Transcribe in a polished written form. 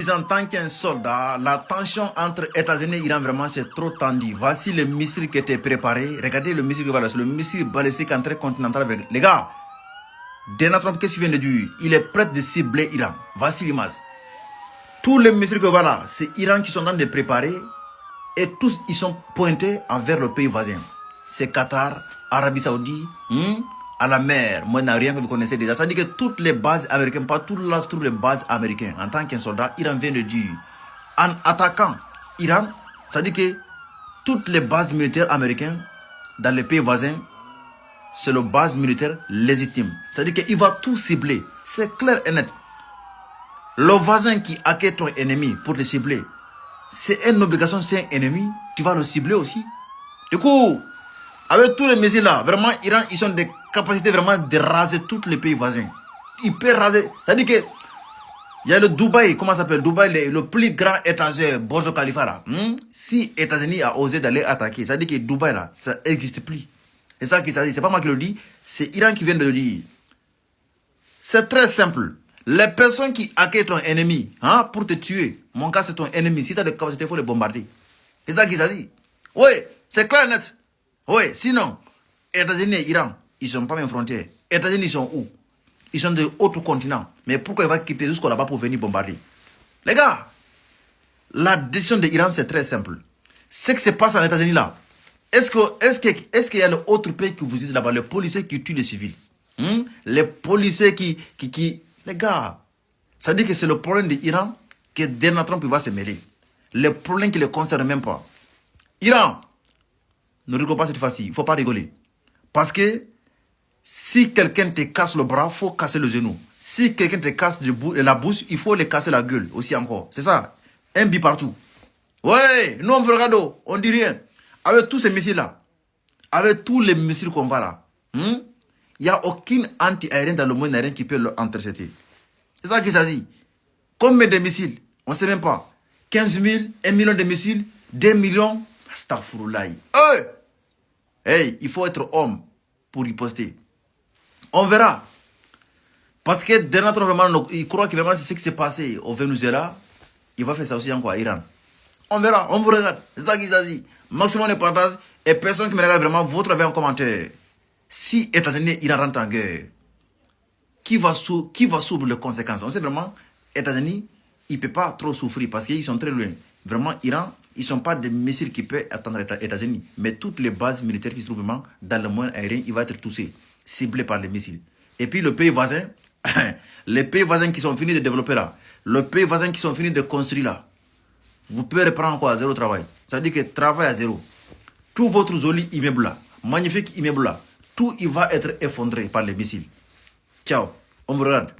En tant qu'un soldat, la tension entre États-Unis et Iran, vraiment, c'est trop tendu. Voici le missile qui était préparé. Regardez le missile qui va là, c'est le missile balistique intercontinental. Les gars, Donald Trump, qu'est-ce qu'il vient de dire? Il est prêt de cibler Iran. Voici l'image. Tous les missiles que voilà, c'est Iran qui sont en train de préparer et tous ils sont pointés envers le pays voisin. C'est Qatar, Arabie Saoudite, à la mer, Moyen-Orient que vous connaissez déjà. Ça dit que toutes les bases américaines, pas toutes les bases américaines, en tant qu'un soldat, Iran vient de dire, en attaquant Iran, ça dit que toutes les bases militaires américaines dans les pays voisins, c'est la base militaire légitime. Ça dit qu'il va tout cibler. C'est clair et net. Le voisin qui accueille ton ennemi pour te cibler, c'est une obligation, c'est un ennemi, tu vas le cibler aussi. Du coup, avec tous les missiles là, vraiment, Iran, ils ont des capacités vraiment de raser tous les pays voisins. Ils peuvent raser. C'est-à-dire que, il y a le Dubaï, comment ça s'appelle? Dubaï, le plus grand étranger, Burj Khalifa là. Si les États-Unis a osé d'aller attaquer, ça veut dire que Dubaï là, ça n'existe plus. Et ça qui s'agit, c'est pas moi qui le dis, c'est Iran qui vient de le dire. C'est très simple. Les personnes qui accueillent ton ennemi pour te tuer, mon cas c'est ton ennemi, si tu as des capacités, il faut les bombarder. C'est ça qui s'agit. Oui, c'est clair net. Oui, sinon, États-Unis et Iran, ils ne sont pas même frontières. États-Unis, ils sont où? Ils sont de autres continents. Mais pourquoi il va quitter jusqu'au là-bas pour venir bombarder? Les gars, la décision de l'Iran, c'est très simple. Ce qui se passe en États-Unis là, est-ce qu'il y a l'autre pays qui vous dit là-bas, les policiers qui tuent les civils? Les policiers qui... Les gars, ça dit que c'est le problème de l'Iran que Donald Trump va se mêler. Le problème qui ne le concerne même pas. Iran, ne rigole pas cette fois-ci, il ne faut pas rigoler. Parce que si quelqu'un te casse le bras, il faut casser le genou. Si quelqu'un te casse la bouche, il faut le casser la gueule aussi encore. C'est ça, un bi partout. Ouais, nous on fait regarder, on dit rien. Avec tous ces missiles-là, avec tous les missiles qu'on va là, il n'y a aucun anti-aérien dans le monde aérien qui peut l'intercepter. C'est ça qu'il s'agit. Combien de missiles? On ne sait même pas. 15 000, 1 million de missiles, 2 millions. Astaghfirullah. Hey, il faut être homme pour riposter. On verra. Parce que Donald Trump, vraiment, il croit que vraiment c'est ce qui s'est passé au Venezuela. Il va faire ça aussi encore à Iran. On verra, on vous regarde. C'est ça qu'il s'agit. Maximum de partage. Et personne qui me regarde vraiment, votre avis en commentaire. Si États-Unis et Iran rentrent en guerre, qui va subir les conséquences? On sait vraiment, États-Unis, ils ne peuvent pas trop souffrir parce qu'ils sont très loin. Vraiment, Iran, ils ne sont pas des missiles qui peuvent atteindre les États-Unis. Mais toutes les bases militaires qui se trouvent vraiment dans le moyen aérien, ils vont être touchés, ciblés par les missiles. Et puis le pays voisin, les pays voisins qui sont finis de développer là, le pays voisin qui sont finis de construire là, vous pouvez reprendre quoi? Zéro travail. Ça veut dire que travail à zéro. Tout votre joli immeuble là, magnifique immeuble là, tout il va être effondré par les missiles. Ciao, on vous regarde.